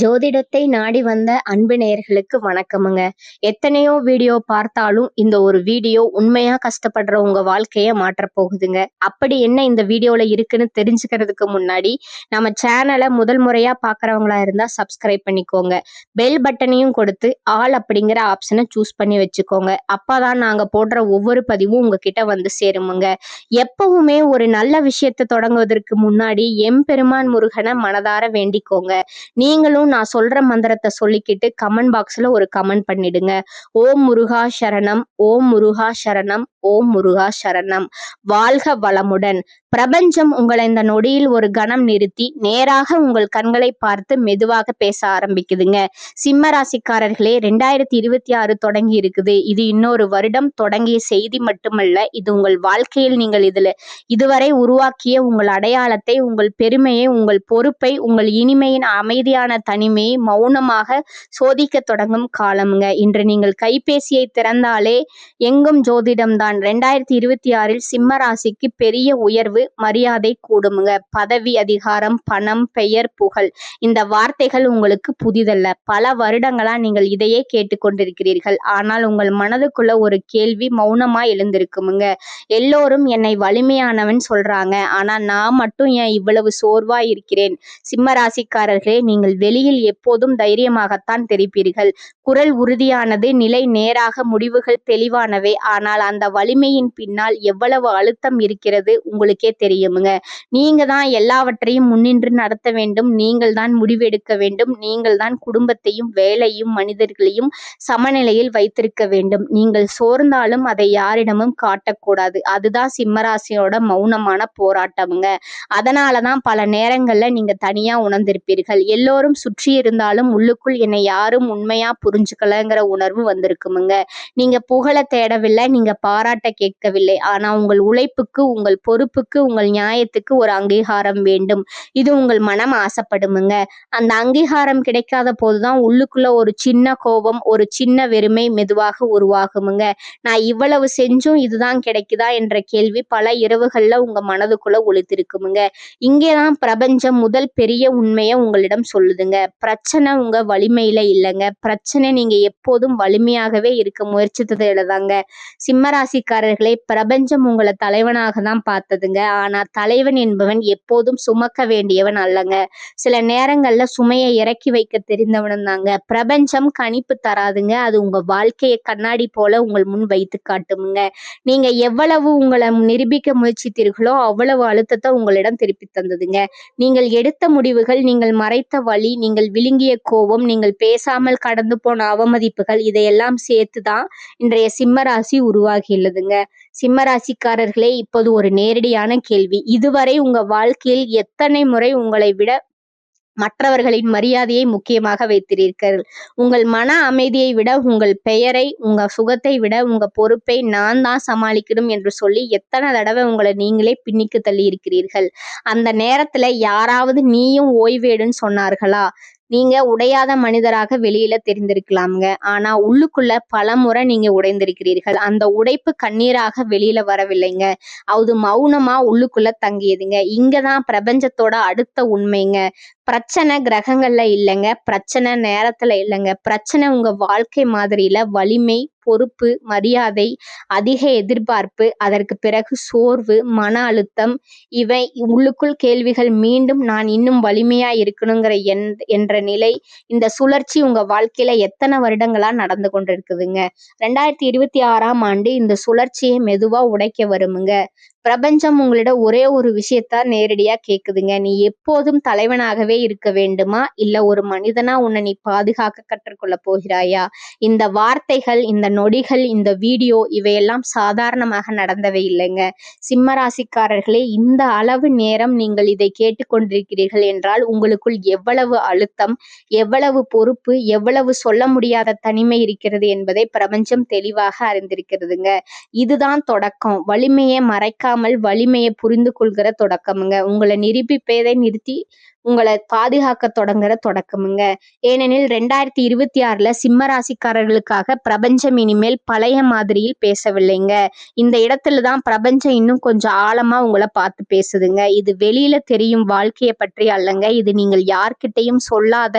ஜோதிடத்தை நாடி வந்த அன்பு நேயர்களுக்கு வணக்கமுங்க. எத்தனையோ வீடியோ பார்த்தாலும் இந்த ஒரு வீடியோ உண்மையா கஷ்டப்படுற உங்க வாழ்க்கைய மாற்றப் போகுதுங்க. அப்படி என்ன இந்த வீடியோல இருக்குன்னு தெரிஞ்சுக்கிறதுக்கு முன்னாடி நம்ம சேனலை முதல் முறையா பார்க்கறவங்களா இருந்தா சப்ஸ்கிரைப் பண்ணிக்கோங்க. பெல் பட்டனையும் கொடுத்து ஆல் அப்படிங்கிற ஆப்ஷனை சூஸ் பண்ணி வச்சுக்கோங்க. அப்பதான் நாங்க போடுற ஒவ்வொரு பதிவும் உங்ககிட்ட வந்து சேருமுங்க. எப்பவுமே ஒரு நல்ல விஷயத்தை தொடங்குவதற்கு முன்னாடி எம்பெருமான் முருகனை மனதார வேண்டிக்கோங்க. நீங்களும் நான் சொல்ற மந்திரத்தை சொல்லிக்கிட்டு கமெண்ட் பாக்ஸ்ல ஒரு கமெண்ட் பண்ணிடுங்க. ஓம் முருகா சரணம், ஓம் முருகா சரணம், ஓம் முருகா சரணம். வாழ்க வளமுடன். பிரபஞ்சம் உங்களை இந்த நொடியில் ஒரு கணம் நிறுத்தி நேராக உங்கள் கண்களை பார்த்து மெதுவாக பேச ஆரம்பிக்குதுங்க. சிம்ம ராசிக்காரர்களே, 2026 தொடங்கி இருக்குது. இது இன்னொரு வருடம் தொடங்கிய செய்தி மட்டுமல்ல, இது உங்கள் வாழ்க்கையில் நீங்கள் இதுவரை உருவாக்கிய உங்கள் அடையாளத்தை, உங்கள் பெருமையை, உங்கள் பொறுப்பை, உங்கள் இனிமையின் அமைதியான தனிமையை மௌனமாக சோதிக்க தொடங்கும் காலமுங்க. இன்று நீங்கள் கைபேசியை திறந்தாலே எங்கும் ஜோதிடம்தான். 2026 சிம்ம ராசிக்கு பெரிய உயர்வு, மரியாதை கூடுமுங்க. பதவி, அதிகாரம், பணம், பெயர், புகழ், இந்த வார்த்தைகள் உங்களுக்கு புதிதல்ல. பல வருடங்களா நீங்கள் இதையே கேட்டுக்கொண்டிருக்கிறீர்கள். ஆனால் உங்கள் மனதுக்குள்ள ஒரு கேள்வி மௌனமா எழுந்திருக்குமுங்க. எல்லோரும் என்னை வலிமையானவன் சொல்றாங்க, ஆனா நான் மட்டும் ஏன் இவ்வளவு சோர்வா இருக்கிறேன்? சிம்ம ராசிக்காரர்களே, நீங்கள் வெளியில் எப்போதும் தைரியமாகத்தான் தெரிப்பீர்கள். குரல் உறுதியானது, நிலை நேராக, முடிவுகள் தெளிவானவை. ஆனால் அந்த வலிமையின் பின்னால் எவ்வளவு அழுத்தம் இருக்கிறது உங்களுக்கே தெரியுமுங்க. நீங்க தான் எல்லாவற்றையும் முன்னின்று நடத்த வேண்டும். நீங்கள் தான் முடிவெடுக்க வேண்டும். நீங்கள் தான் குடும்பத்தையும் வேலையும் மனிதர்களையும் சமநிலையில் வைத்திருக்க வேண்டும். நீங்கள் சோர்ந்தாலும் அதை யாரிடமும் காட்டக்கூடாது. அதுதான் சிம்மராசியோட மௌனமான போராட்டமுங்க. அதனாலதான் பல நேரங்கள்ல நீங்க தனியா உணர்ந்திருப்பீர்கள். எல்லோரும் சுற்றி இருந்தாலும் உள்ளுக்குள் என்னை யாரும் உண்மையா புரிஞ்சுக்கலங்கிற உணர்வு வந்திருக்குமுங்க. நீங்க புகழ தேடவில்லை, நீங்க பாராட்ட கேட்கவில்லை. ஆனா உங்கள் உழைப்புக்கு, உங்கள் பொறுப்புக்கு, உங்கள் நியாயத்துக்கு ஒரு அங்கீகாரம் வேண்டும். இது உங்கள் மனம் ஆசைப்படுமுங்க. அந்த அங்கீகாரம் கிடைக்காத போதுதான் உள்ளுக்குள்ள ஒரு சின்ன கோபம், ஒரு சின்ன வெறுமை மெதுவாக உருவாகுமுங்க. நான் இவ்வளவு செஞ்சும் இதுதான் கிடைக்குதா என்ற கேள்வி பல இரவுகள்ல உங்க மனதுக்குள்ள ஒளித்திருக்குமுங்க. இங்கேதான் பிரபஞ்சம் முதல் பெரிய உண்மையை உங்களிடம் சொல்லுதுங்க. பிரச்சனை உங்க வலிமையில இல்லைங்க. பிரச்சனை நீங்க எப்போதும் வலிமையாகவே இருக்க முயற்சித்ததுலதாங்க. சிம்மராசிக்காரர்களை, பிரபஞ்சம் உங்களை தலைவனாக தான் பார்த்ததுங்க. ஆனா தலைவன் என்பவன் எப்போதும் சுமக்க வேண்டியவன் அல்லங்க. சில நேரங்கள்ல சுமையை இறக்கி வைக்க தெரிந்தவனும் தாங்க. பிரபஞ்சம் கணிப்பு தராதுங்க. அது உங்க வாழ்க்கையை கண்ணாடி போல உங்கள் முன் வைத்து காட்டுமுங்க. நீங்க எவ்வளவு உங்களை நிரூபிக்க முயற்சித்தீர்களோ அவ்வளவு அழுத்தத்தை உங்களிடம் திருப்பி தந்ததுங்க. நீங்கள் எடுத்த முடிவுகள், நீங்கள் மறைத்த வழி, நீங்கள் விழுங்கிய கோபம், நீங்கள் பேசாமல் கடந்து போன அவமதிப்புகள், இதையெல்லாம் சேர்த்துதான் இன்றைய சிம்மராசி உருவாகியுள்ளதுங்க. சிம்மராசிக்காரர்களே, இப்போது ஒரு நேரடியான கேள்வி. இதுவரை உங்க வாழ்க்கையில் எத்தனை முறை உங்களை விட மற்றவர்களின் மரியாதையை முக்கியமாக வைத்திருக்கிறீர்கள்? உங்கள் மன அமைதியை விட, உங்கள் பெயரை, உங்க சுகத்தை விட, உங்க பொறுப்பை நான் தான் சமாளிக்கணும் என்று சொல்லி எத்தனை தடவை உங்களை நீங்களே பின்னிக்கு தள்ளி இருக்கிறீர்கள்? அந்த நேரத்துல யாராவது நீயும் ஓய்வேடுன்னு சொன்னார்களா? நீங்க உடையாத மனிதராக வெளியில தெரிந்திருக்கலாம்ங்க. ஆனா உள்ளுக்குள்ள பல முறை நீங்க உடைந்திருக்கிறீர்கள். அந்த உடைப்பு கண்ணீராக வெளியில வரவில்லைங்க. அது மௌனமா உள்ளுக்குள்ள தங்கியதுங்க. இங்கதான் பிரபஞ்சத்தோட அடுத்த உண்மைங்க. பிரச்சனை கிரகங்கள்ல இல்லைங்க. பிரச்சனை நேரத்துல இல்லைங்க. பிரச்சனை உங்க வாழ்க்கை மாதிரியில வலிமை, பொறுப்பு, மரியாதை, அதிக எதிர்பார்ப்பு, அதற்கு பிறகு சோர்வு, மன அழுத்தம், இவை உள்ளுக்குள் கேள்விகள், மீண்டும் நான் இன்னும் வலிமையா இருக்கணுங்கிற என்ற நிலை. இந்த சுழற்சி உங்க வாழ்க்கையில எத்தனை வருடங்களா நடந்து கொண்டிருக்குதுங்க. 2026ஆம் ஆண்டு இந்த சுழற்சியை மெதுவா உடைக்க வருமுங்க. பிரபஞ்சம் உங்களிடம் ஒரே ஒரு விஷயத்த நேரடியா கேக்குதுங்க. நீ எப்போதும் தலைவனாகவே இருக்க வேண்டுமா, இல்ல ஒரு மனிதனா உன்னை நீ பாதுகாக்க கற்றுக்கொள்ள போகிறாயா? இந்த வார்த்தைகள், இந்த நொடிகள், இந்த வீடியோ, இவையெல்லாம் சாதாரணமாக நடந்தவை இல்லைங்க. சிம்மராசிக்காரர்களே, இந்த அளவு நேரம் நீங்கள் இதை கேட்டுக்கொண்டிருக்கிறீர்கள் என்றால் உங்களுக்குள் எவ்வளவு அழுத்தம், எவ்வளவு பொறுப்பு, எவ்வளவு சொல்ல முடியாத தனிமை இருக்கிறது என்பதை பிரபஞ்சம் தெளிவாக அறிந்திருக்கிறதுங்க. இதுதான் தொடக்கம். வலிமையை மறைக்காமல் வலிமையை புரிந்து கொள்கிற தொடக்கமுங்க. உங்களை நிரூபிப்பதை நிறுத்தி உங்களை பாதுகாக்க தொடங்குற தொடக்கமுங்க. ஏனெனில் 2026ல சிம்ம ராசிக்காரர்களுக்காக பிரபஞ்சம் இனிமேல் பழைய மாதிரியில் பேசவில்லைங்க. இந்த இடத்துல தான் பிரபஞ்சம் இன்னும் கொஞ்சம் ஆழமா உங்களை பார்த்து பேசுதுங்க. இது வெளியில தெரியும் வாழ்க்கைய பற்றி அல்லங்க. இது நீங்கள் யார்கிட்டையும் சொல்லாத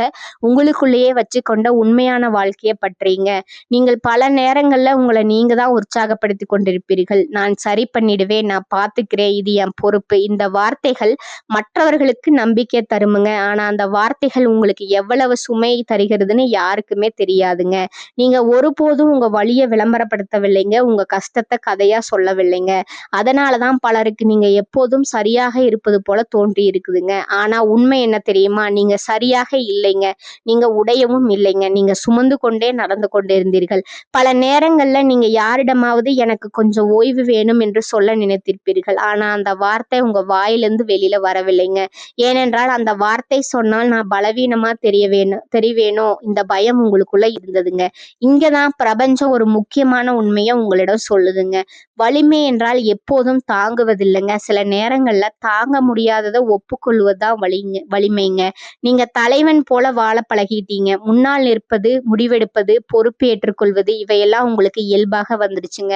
உங்களுக்குள்ளேயே வச்சுக்கொண்ட உண்மையான வாழ்க்கைய பற்றிங்க. நீங்கள் பல நேரங்கள்ல உங்களை நீங்க தான் உற்சாகப்படுத்தி கொண்டிருப்பீர்கள். நான் சரி பண்ணிடுவேன், நான் பார்த்துக்கிறேன், இது என் பொறுப்பு. இந்த வார்த்தைகள் மற்றவர்களுக்கு நம்பிக்கை தருமுங்க. ஆனா அந்த வார்த்தைகள் உங்களுக்கு எவ்வளவு சுமை தருகிறதுன்னு யாருக்குமே தெரியாதுங்க. நீங்க ஒருபோதும் உங்க வலிய விளம்பரப்படுத்தவில்லைங்க. உங்க கஷ்டத்தை கதையா சொல்லவில்லைங்க. அதனாலதான் பலருக்கு நீங்க எப்போதும் சரியாக இருப்பது போல தோன்றி இருக்குதுங்க. ஆனா உண்மை என்ன தெரியுமா? நீங்க சரியாக இல்லைங்க. நீங்க உடையவும் இல்லைங்க. நீங்க சுமந்து கொண்டே நடந்து கொண்டே இருந்தீர்கள். பல நேரங்கள்ல நீங்க யாரிடமாவது எனக்கு கொஞ்சம் ஓய்வு வேணும் என்று சொல்ல நினைத்திருப்பீர்கள். ஆனா அந்த வார்த்தை உங்க வாயிலிருந்து வெளியில வரவில்லைங்க. ஏனென்றால் அந்த வார்த்தை சொன்னால் நான் பலவீனமா தெரிவேனோ இந்த பயம் உங்களுக்குள்ள இருந்ததுங்க. இங்கதான் பிரபஞ்சம் ஒரு முக்கியமான உண்மையை உங்களிடம் சொல்லுதுங்க. வலிமை என்றால் எப்போதும் தாங்குவதில்லைங்க. சில நேரங்கள்ல தாங்க முடியாததை ஒப்புக்கொள்வதுதான் வலிமைங்க. நீங்க தலைவன் போல வாழ பழகிட்டீங்க. முன்னால் நிற்பது, முடிவெடுப்பது, பொறுப்பு ஏற்றுக்கொள்வது இவையெல்லாம் உங்களுக்கு இயல்பாக வந்துடுச்சுங்க.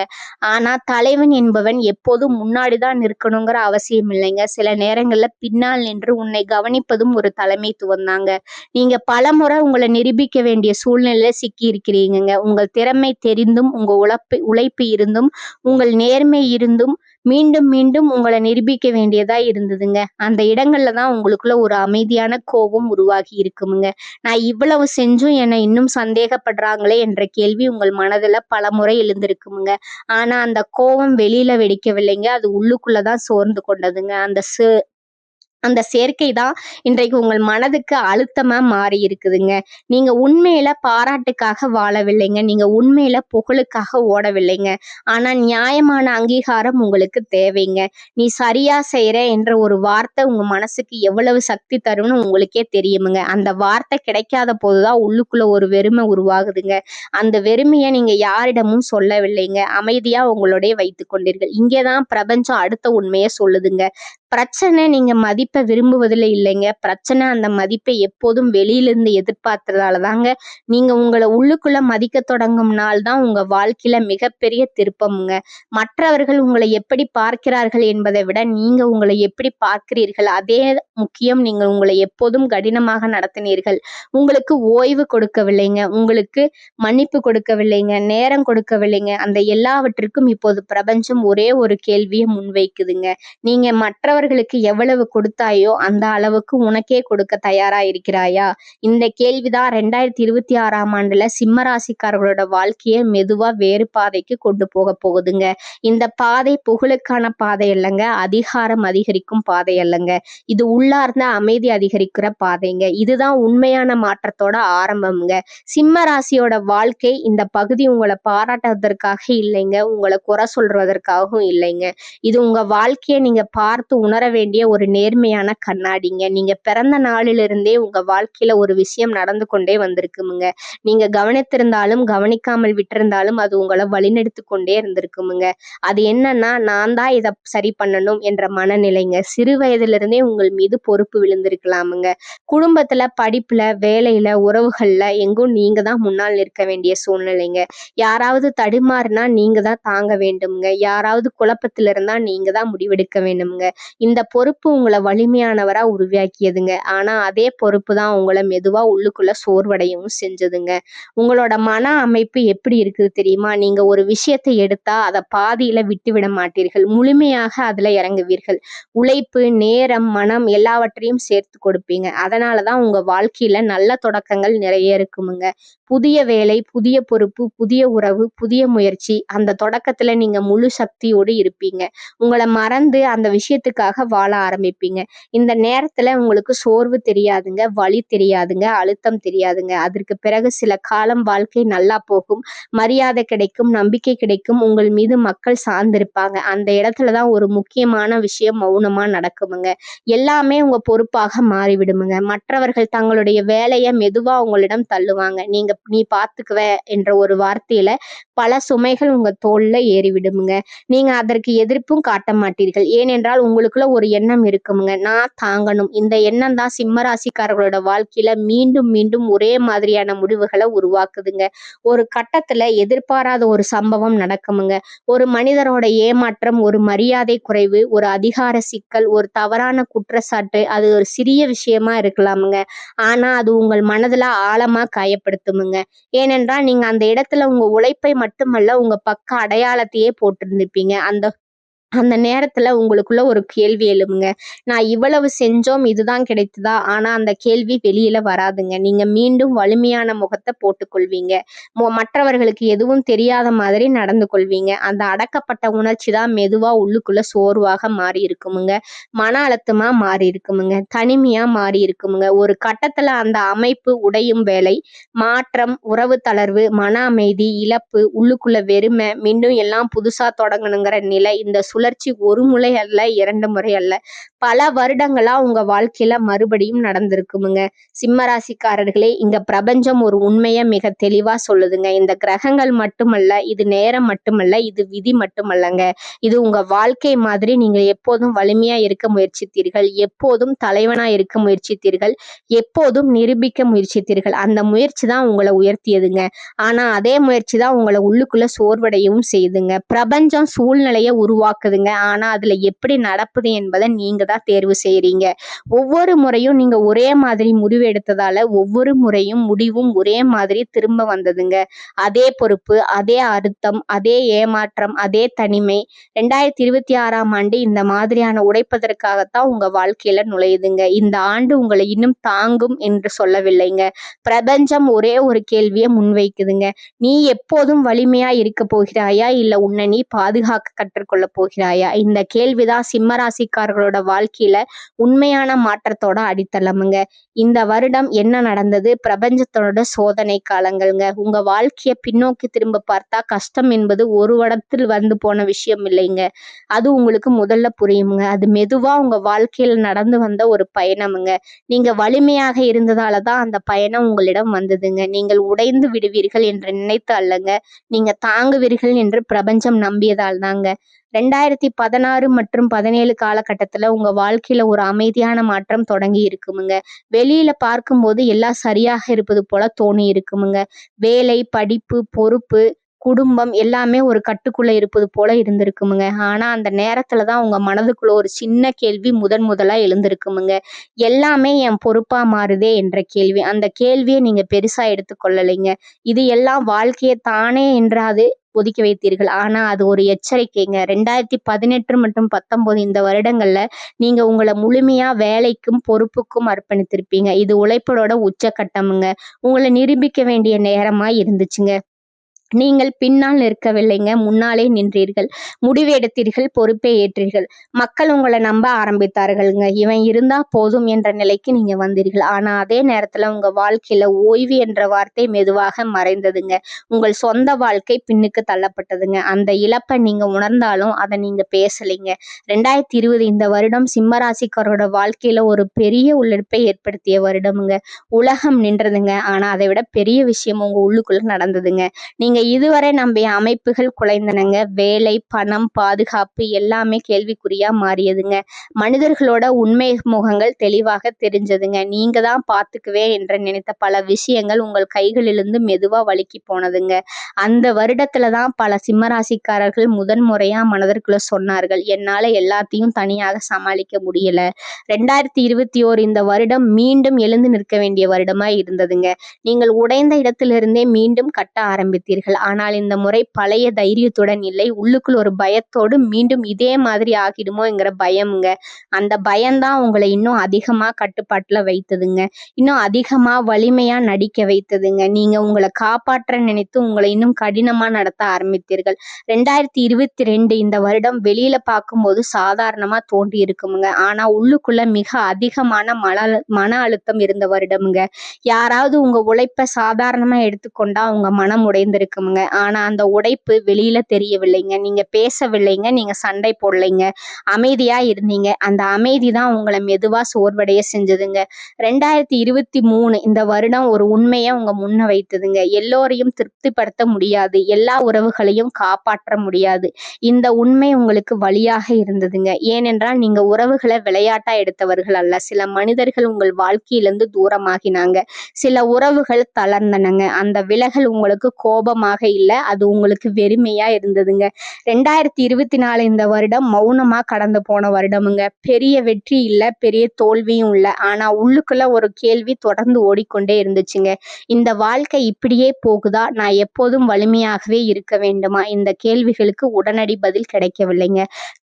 ஆனா தலைவன் என்பவன் எப்போதும் முன்னாடிதான் நிற்கணுங்கிற அவசியம் இல்லைங்க. சில நேரங்கள்ல பின்னால் நின்று உன்னை கவனிப்பதும் ஒரு தலைமைத்துவம் தாங்க. நீங்க பலமுறை உங்களை நிரூபிக்க வேண்டிய சூழ்நிலையில சிக்கி இருக்கிறீங்க. உங்கள் திறமை தெரிந்தும், உங்க உழைப்பு இருந்தும், உங்கள் நேர்மை இருந்தும் மீண்டும் மீண்டும் உங்களை நிரூபிக்க வேண்டியதா இருந்ததுங்க. அந்த இடங்கள்ல தான் உங்களுக்குள்ள ஒரு அமைதியான கோபம் உருவாகி இருக்குமுங்க. நான் இவ்வளவு செஞ்சும் என்னை இன்னும் சந்தேகப்படுறாங்களே என்ற கேள்வி உங்கள் மனதுல பலமுறை எழுந்திருக்குமுங்க. ஆனா அந்த கோபம் வெளியில வெடிக்கவில்லைங்க. அது உள்ளுக்குள்ளதான் சோர்ந்து கொண்டதுங்க. அந்த சேர்க்கை தான் இன்றைக்கு உங்கள் மனதுக்கு அழுத்தமா மாறி இருக்குதுங்க. நீங்க உண்மையில பாராட்டுக்காக வாழவில்லைங்க. நீங்க உண்மையில புகழுக்காக ஓடவில்லைங்க. ஆனா நியாயமான அங்கீகாரம் உங்களுக்கு தேவைங்க. நீ சரியா செய்யற என்ற ஒரு வார்த்தை உங்க மனசுக்கு எவ்வளவு சக்தி தரும்னு உங்களுக்கே தெரியுமுங்க. அந்த வார்த்தை கிடைக்காத போதுதான் உள்ளுக்குள்ள ஒரு வெறுமை உருவாகுதுங்க. அந்த வெறுமையை நீங்க யாரிடமும் சொல்லவில்லைங்க. அமைதியா உங்களுடைய வைத்துக் கொண்டீர்கள். இங்கேதான் பிரபஞ்சம் அடுத்த உண்மையை சொல்லுதுங்க. பிரச்சனை நீங்க மதிப்பை விரும்புவதில்லை இல்லைங்க. பிரச்சனை அந்த மதிப்பை எப்போதும் வெளியிலிருந்து எதிர்பார்த்ததால தாங்க. நீங்க உங்களை உள்ளுக்குள்ள மதிக்க தொடங்கும் நாள் தான் உங்க வாழ்க்கையில மிகப்பெரிய திருப்பமுங்க. மற்றவர்கள் உங்களை எப்படி பார்க்கிறார்கள் என்பதை விட நீங்க உங்களை எப்படி பார்க்கிறீர்கள் அதே முக்கியம். நீங்கள் உங்களை எப்போதும் கடினமாக நடத்தினீர்கள். உங்களுக்கு ஓய்வு கொடுக்கவில்லைங்க. உங்களுக்கு மன்னிப்பு கொடுக்கவில்லைங்க. நேரம் கொடுக்கவில்லைங்க. அந்த எல்லாவற்றிற்கும் இப்போது பிரபஞ்சம் ஒரே ஒரு கேள்வியை முன்வைக்குதுங்க. நீங்க மற்றவர்களுக்கு எவ்வளவு கொடுத்தாயோ அந்த அளவுக்கு உனக்கே கொடுக்க தயாரா இருக்கிறாயா? இந்த கேள்விதான் 2026ஆம் ஆண்டுல சிம்ம ராசிக்காரர்களோட வாழ்க்கையை மெதுவா வேறு பாதைக்கு கொண்டு போக போகுதுங்க. இந்த பாதை புகழுக்கான பாதை அல்லங்க. அதிகாரம் அதிகரிக்கும் பாதை அல்லங்க. இது உள்ளார்ந்த அமைதி அதிகரிக்கிற பாதைங்க. இதுதான் உண்மையான மாற்றத்தோட ஆரம்பம்ங்க. சிம்ம ராசியோட வாழ்க்கை இந்த பகுதி உங்களை பாராட்டுவதற்காக இல்லைங்க. உங்களை குறை சொல்றதற்காகவும் இல்லைங்க. இது உங்க வாழ்க்கையை நீங்க பார்த்து உணர வேண்டிய ஒரு நேர்மையான கண்ணாடிங்க. நீங்க பிறந்த நாளிலிருந்தே உங்க வாழ்க்கையில ஒரு விஷயம் நடந்து கொண்டே வந்திருக்குமுங்க. நீங்க கவனித்திருந்தாலும் கவனிக்காமல் விட்டிருந்தாலும் அது உங்களை வழிநடத்தி கொண்டே இருந்திருக்குமுங்க. அது என்னன்னா, நான் தான் இதை சரி பண்ணணும் என்ற மனநிலைங்க. சிறு வயதிலிருந்தே உங்கள் மீது பொறுப்பு விழுந்திருக்கலாமுங்க. குடும்பத்துல, படிப்புல, வேலையில, உறவுகள்ல எங்கும் நீங்க தான் முன்னால் நிற்க வேண்டிய சூழ்நிலைங்க. யாராவது தடுமாறுனா நீங்க தான் தாங்க வேண்டும்ங்க. யாராவது குழப்பத்துல இருந்தா நீங்க தான் முடிவெடுக்க வேண்டும்ங்க. இந்த பொறுப்பு உங்களை வலிமையானவரா உருவாக்கியதுங்க. ஆனா அதே பொறுப்பு தான் உங்களை மெதுவா உள்ளுக்குள்ள சோர்வடையவும் செஞ்சதுங்க. உங்களோட மன அமைப்பு எப்படி இருக்குது தெரியுமா? நீங்க ஒரு விஷயத்தை எடுத்தா அதை பாதியில விட்டு விட மாட்டீர்கள். முழுமையாக அதுல இறங்குவீர்கள். உழைப்பு, நேரம், மனம் எல்லாவற்றையும் சேர்த்து கொடுப்பீங்க. அதனாலதான் உங்க வாழ்க்கையில நல்ல தொடக்கங்கள் நிறைய இருக்குமுங்க. புதிய வேலை, புதிய பொறுப்பு, புதிய உறவு, புதிய முயற்சி. அந்த தொடக்கத்துல நீங்க முழு சக்தியோடு இருப்பீங்க. உங்களை மறந்து அந்த விஷயத்துக்காக வாழ ஆரம்பிப்பீங்க. இந்த நேரத்துல உங்களுக்கு சோர்வு தெரியாதுங்க, வலி தெரியாதுங்க, அழுத்தம் தெரியாதுங்க. அதற்கு பிறகு சில காலம் வாழ்க்கை நல்லா போகும். மரியாதை கிடைக்கும், நம்பிக்கை கிடைக்கும். உங்கள் மீது மக்கள் சார்ந்திருப்பாங்க. அந்த இடத்துலதான் ஒரு முக்கியமான விஷயம் மௌனமா நடக்குமுங்க. எல்லாமே உங்க பொறுப்பாக மாறிவிடுமுங்க. மற்றவர்கள் தங்களுடைய வேலையை மெதுவா உங்களிடம் தள்ளுவாங்க. நீ பாத்துக்குவ என்ற ஒரு வார்த்தையில பல சுமைகள் உங்க தோல்ல ஏறிவிடுமுங்க. நீங்க அதற்கு எதிர்ப்பும் காட்ட மாட்டீர்கள். ஏனென்றால் உங்களுக்கு உங்களுக்குள்ள ஒரு எண்ணம் இருக்குமுங்க, நான் தாங்கணும். இந்த எண்ணம் தான் சிம்ம ராசிக்காரர்களோட வாழ்க்கையில மீண்டும் மீண்டும் ஒரே மாதிரியான முடிவுகளை உருவாக்குதுங்க. ஒரு கட்டத்துல எதிர்பாராத ஒரு சம்பவம் நடக்குமுங்க. ஒரு மனிதரோட ஏமாற்றம், ஒரு மரியாதை குறைவு, ஒரு அதிகார சிக்கல், ஒரு தவறான குற்றச்சாட்டு, அது ஒரு சிறிய விஷயமா இருக்கலாமுங்க. ஆனா அது உங்கள் மனதுல ஆழமா காயப்படுத்துமுங்க. ஏனென்றால் நீங்க அந்த இடத்துல உங்க உழைப்பை மட்டுமல்ல, உங்க பக்க அடையாளத்தையே போட்டிருந்திருப்பீங்க. அந்த அந்த நேரத்துல உங்களுக்குள்ள ஒரு கேள்வி எழுமுங்க. நான் இவ்வளவு செஞ்சோம், இதுதான் கிடைத்ததா? ஆனா அந்த கேள்வி வெளியில வராதுங்க. நீங்க மீண்டும் வலிமையான முகத்தை போட்டுக்கொள்வீங்க. மற்றவர்களுக்கு எதுவும் தெரியாத மாதிரி நடந்து கொள்வீங்க. அந்த அடக்கப்பட்ட உணர்ச்சி தான் மெதுவா உள்ளுக்குள்ள சோர்வாக மாறி இருக்குமுங்க. மன அழுத்தமா மாறி இருக்குமுங்க. தனிமையா மாறி இருக்குமுங்க. ஒரு கட்டத்துல அந்த அமைப்பு உடையும் வேலை, மாற்றம், உறவு தளர்வு, மன அமைதி, இழப்பு, உள்ளுக்குள்ள வெறுமை, மீண்டும் எல்லாம் புதுசா தொடங்கணுங்கிற நிலை. இந்த சுழற்சி ஒரு முறை அல்ல, 2 முறை அல்ல, பல வருடங்களா உங்க வாழ்க்கையில மறுபடியும் நடந்திருக்குமுங்க. சிம்ம ராசிக்காரர்களே, இங்க பிரபஞ்சம் ஒரு உண்மைய மிக தெளிவா சொல்லுதுங்க. இந்த கிரகங்கள் மட்டுமல்ல, இது நேரம் மட்டுமல்ல, இது விதி மட்டுமல்லங்க. இது உங்க வாழ்க்கை மாதிரி. நீங்க எப்போதும் வலிமையா இருக்க முயற்சித்தீர்கள், எப்போதும் தலைவனா இருக்க முயற்சித்தீர்கள், எப்போதும் நிரூபிக்க முயற்சித்தீர்கள். அந்த முயற்சி தான் உங்களை உயர்த்தியதுங்க. ஆனா அதே முயற்சி தான் உங்களை உள்ளுக்குள்ள சோர்வடையவும் செய்யுதுங்க. பிரபஞ்சம் சூழ்நிலையை உருவாக்குதுங்க. ஆனா அதுல எப்படி நடப்புது என்பதை நீங்க தான் தேர்வு செய்யறீங்க. ஒவ்வொரு முறையும் நீங்க ஒரே மாதிரி முடிவு எடுத்ததால ஒவ்வொரு முறையும் முடிவும் ஒரே மாதிரி திரும்ப வந்ததுங்க. அதே பொறுப்பு, அதே அழுத்தம், அதே ஏமாற்றம், அதே தனிமை. 2026ஆம் ஆண்டு இந்த மாதிரியான உடைப்பதற்காகத்தான் உங்க வாழ்க்கையில நுழையுதுங்க. இந்த ஆண்டு உங்களை இன்னும் தாங்கும் என்று சொல்லவில்லைங்க. பிரபஞ்சம் ஒரே ஒரு கேள்வியை முன்வைக்குதுங்க. நீ எப்போதும் வலிமையா இருக்க போகிறாயா, இல்ல உன்னை நீ பாதுகாக்க கற்றுக்கொள்ள போகிறாயா? இந்த கேள்விதான் சிம்ம ராசிக்காரர்களோட வாழ்க்கையில உண்மையான மாற்றத்தோட அடித்தளமுங்க. இந்த வருடம் என்ன நடந்தது? பிரபஞ்சத்தோட சோதனை காலங்கள்ங்க. உங்க வாழ்க்கைய பின்னோக்கி திரும்ப பார்த்தா கஷ்டம் என்பது ஒரு வருடத்தில் வந்து போன விஷயம் இல்லைங்க. அது உங்களுக்கு முதல்ல புரியுமுங்க. அது மெதுவா உங்க வாழ்க்கையில நடந்து வந்த ஒரு பயணமுங்க. நீங்க வலிமையாக இருந்ததால தான் அந்த பயணம் உங்களிடம் வந்ததுங்க. நீங்கள் உடைந்து விடுவீர்கள் என்று நினைத்து அல்லங்க, நீங்க தாங்குவீர்கள் என்று பிரபஞ்சம் நம்பியதால் தாங்க. 2016 மற்றும் 17 காலகட்டத்துல உங்க வாழ்க்கையில ஒரு அமைதியான மாற்றம் தொடங்கி இருக்குமுங்க. வெளியில பார்க்கும்போது எல்லாம் சரியாக இருப்பது போல தோணி இருக்குமுங்க. வேலை, படிப்பு, பொறுப்பு, குடும்பம் எல்லாமே ஒரு கட்டுக்குள்ள இருப்பது போல இருந்திருக்குமுங்க. ஆனா அந்த நேரத்துலதான் உங்க மனதுக்குள்ள ஒரு சின்ன கேள்வி முதலா எழுந்திருக்குமுங்க. எல்லாமே என் பொறுப்பா மாறுதே என்ற கேள்வி. அந்த கேள்வியை நீங்க பெருசா எடுத்துக்கொள்ளலைங்க. இது எல்லாம் வாழ்க்கையை தானே என்றாது ஒதுக்கி வைத்தீர்கள். ஆனா அது ஒரு எச்சரிக்கைங்க. 2018 மற்றும் 19 இந்த வருடங்கள்ல நீங்க உங்களை முழுமையா வேலைக்கும் பொறுப்புக்கும் அர்ப்பணித்திருப்பீங்க. இது உழைப்போட உச்சக்கட்டமுங்க. உங்களை நிரூபிக்க வேண்டிய நேரமா இருந்துச்சுங்க. நீங்கள் பின்னால் நிற்கவில்லைங்க, முன்னாலே நின்றீர்கள். முடிவு எடுத்தீர்கள், பொறுப்பை ஏற்றீர்கள். மக்கள் உங்களை நம்ப ஆரம்பித்தார்கள்ங்க. இவன் இருந்தா போதும் என்ற நிலைக்கு நீங்க வந்தீர்கள். ஆனா அதே நேரத்துல உங்க வாழ்க்கையில ஓய்வு என்ற வார்த்தை மெதுவாக மறைந்ததுங்க. உங்கள் சொந்த வாழ்க்கை பின்னுக்கு தள்ளப்பட்டதுங்க. அந்த இழப்பை நீங்க உணர்ந்தாலும் அதை நீங்க பேசலைங்க. 2020 இந்த வருடம் சிம்ம ராசிக்காரோட வாழ்க்கையில ஒரு பெரிய உள்ளிருப்பை ஏற்படுத்திய வருடமுங்க. உலகம் நின்றதுங்க. ஆனா அதை விட பெரிய விஷயம் உங்க உள்ளுக்குள்ள நடந்ததுங்க. நீங்க இதுவரை நம்பிய அமைப்புகள் குலைந்தனங்க. வேலை, பணம், பாதுகாப்பு எல்லாமே கேள்விக்குறியா மாறியதுங்க. மனிதர்களோட உண்மை முகங்கள் தெளிவாக தெரிஞ்சதுங்க. நீங்க தான் பார்த்துக்குவேன் என்று நினைத்த பல விஷயங்கள் உங்கள் கைகளிலிருந்து மெதுவா வழுக்கி போனதுங்க. அந்த வருடத்துல தான் பல சிம்மராசிக்காரர்கள் முதன்முறையா மனதிற்குள்ள சொன்னார்கள், என்னால எல்லாத்தையும் தனியாக சமாளிக்க முடியல. 2021 இந்த வருடம் மீண்டும் எழுந்து நிற்க வேண்டிய வருடமா இருந்ததுங்க. நீங்கள் உடைந்த இடத்திலிருந்தே மீண்டும் கட்ட ஆரம்பித்தீர்கள். ஆனால் இந்த முறை பழைய தைரியத்துடன் இல்லை, உள்ளுக்குள் ஒரு பயத்தோடு மீண்டும் இதே மாதிரி ஆகிடுமோங்கிற பயமுங்க. அந்த பயம்தான் உங்களை இன்னும் அதிகமா கட்டுப்பாட்டுல வைத்ததுங்க. இன்னும் அதிகமா வலிமையா நடிக்க வைத்ததுங்க. நீங்க உங்களை காப்பாற்ற நினைத்து உங்களை இன்னும் கடினமா நடத்த ஆரம்பித்தீர்கள். 2022 இந்த வருடம் வெளியில பார்க்கும்போது சாதாரணமா தோன்றி இருக்குமுங்க. ஆனா உள்ளுக்குள்ள மிக அதிகமான மன அழுத்தம் இருந்த வருடமுங்க. யாராவது உங்க உழைப்பை சாதாரணமா எடுத்துக்கொண்டா உங்க மனம் உடைந்திருக்கு. இருக்குமுங்க. ஆனா அந்த உடைப்பு வெளியில தெரியவில்லைங்க. நீங்க பேசவில்லைங்க, நீங்க சண்டை போடலைங்க, அமைதியா இருந்தீங்க. அந்த அமைதி தான் உங்களை மெதுவா சோர்வடைய செஞ்சதுங்க. 2023 இந்த வருடம் ஒரு உண்மைய உங்க முன்ன வைத்ததுங்க. எல்லோரையும் திருப்திப்படுத்த முடியாது, எல்லா உறவுகளையும் காப்பாற்ற முடியாது. இந்த உண்மை உங்களுக்கு வலியாக இருந்ததுங்க. ஏனென்றால் நீங்க உறவுகளை விளையாட்டா எடுத்தவர்கள் அல்ல. சில மனிதர்கள் உங்கள் வாழ்க்கையிலிருந்து தூரமாகினாங்க, சில உறவுகள் தளர்ந்தனங்க. அந்த விலகல் உங்களுக்கு கோபமாக இல்ல, அது உங்களுக்கு வெறுமையா இருந்ததுங்க. 2024 இந்த வருடம் மௌனமா கடந்து போன வருடமுங்க. பெரிய வெற்றி இல்ல, பெரிய தோல்வியும் இல்ல. ஆனா உள்ளுக்குள்ள ஒரு கேள்வி தொடர்ந்து ஓடிக்கொண்டே இருந்துச்சுங்க. இந்த வாழ்க்கை இப்படியே போகுதா? நான் எப்போதும் வலிமையாகவே இருக்க வேண்டுமா? இந்த கேள்விகளுக்கு உடனடி பதில் கிடைக்கவில்லைங்க.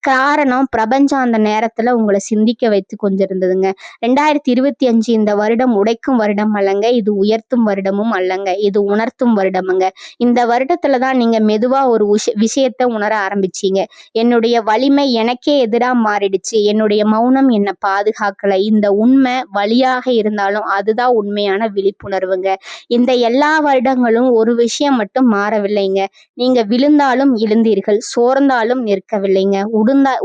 காரணம், பிரபஞ்சம் அந்த நேரத்துல உங்களை சிந்திக்க வைத்து கொண்டிருந்ததுங்க. 2025 இந்த வருடம் உடைக்கும் வருடம் அல்லங்க, இது உயர்த்தும் வருடமும் அல்லங்க, இது உணர்த்தும் வருடமுங்க. இந்த வருடத்துல தான் நீங்க மெதுவா ஒரு விஷயத்த உணர ஆரம்பிச்சீங்க. என்னுடைய வலிமை எனக்கே எதிரா மாறிடுச்சு, என்னுடைய மௌனம் என்னை பாதுகாக்கல. இந்த உண்மை வலியாக இருந்தாலும் அதுதான் உண்மையான விழிப்புணர்வுங்க. இந்த எல்லா வருடங்களும் ஒரு விஷயம் மட்டும் மாறவில்லைங்க. நீங்க விழுந்தாலும் எழுந்தீர்கள், சோர்ந்தாலும் நிற்கவில்லைங்க,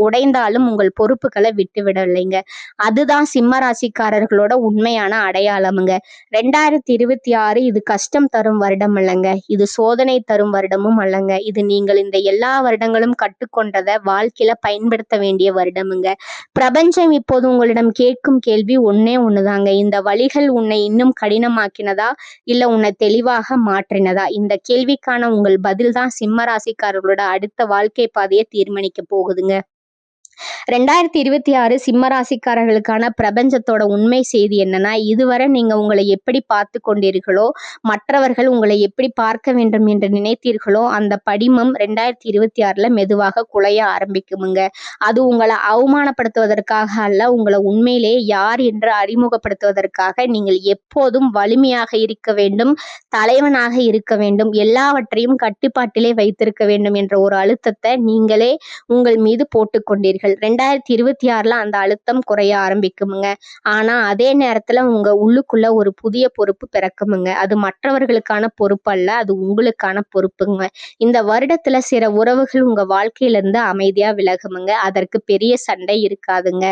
உடைந்தாலும் உங்கள் பொறுப்புகளை விட்டுவிடவில்லைங்க. அதுதான் சிம்ம ராசிக்காரர்களோட உண்மையான அடையாளமுங்க. 2026 இது கஷ்டம் தரும் வருடம் அல்லங்க, இது சோதனை தரும் வருடமும் அல்லங்க, இது நீங்கள் இந்த எல்லா வருடங்களும் கற்றுக்கொண்டதை வாழ்க்கையில பயன்படுத்த வேண்டிய வருடமுங்க. பிரபஞ்சம் இப்போது உங்களிடம் கேட்கும் கேள்வி ஒன்னே ஒண்ணுதாங்க. இந்த வழிகள் உன்னை இன்னும் கடினமாக்கினதா, இல்ல உன்னை தெளிவாக மாற்றினதா? இந்த கேள்விக்கான உங்கள் பதில் தான் சிம்ம ராசிக்காரர்களோட அடுத்த வாழ்க்கை பாதையை தீர்மானிக்க போகுதுங்க. 2026 சிம்ம ராசிக்காரர்களுக்கான பிரபஞ்சத்தோட உண்மை செய்தி என்னன்னா, இதுவரை நீங்க உங்களை எப்படி பார்த்து கொண்டீர்களோ, மற்றவர்கள் உங்களை எப்படி பார்க்க வேண்டும் என்று நினைத்தீர்களோ, அந்த படிமம் 2026ல மெதுவாக குலைய ஆரம்பிக்குமுங்க. அது உங்களை அவமானப்படுத்துவதற்காக அல்ல, உங்களை உண்மையிலே யார் என்று அறிமுகப்படுத்துவதற்காக. நீங்கள் எப்போதும் வலிமையாக இருக்க வேண்டும், தலைவனாக இருக்க வேண்டும், எல்லாவற்றையும் கட்டுப்பாட்டிலே வைத்திருக்க வேண்டும் என்ற ஒரு அழுத்தத்தை நீங்களே உங்கள் மீது போட்டுக்கொண்டீர்கள். 2026ல அந்த அழுத்தம் குறைய ஆரம்பிக்குமுங்க. ஆனா அதே நேரத்துல உங்க உள்ளுக்குள்ள ஒரு புதிய பொறுப்பு பிறக்குமுங்க. அது மற்றவர்களுக்கான பொறுப்பு அல்ல, அது உங்களுக்கான பொறுப்புங்க. இந்த வருடத்துல சில உறவுகள் உங்க வாழ்க்கையில இருந்து அமைதியா விலகுமுங்க. அதற்கு பெரிய சண்டை இருக்காதுங்க.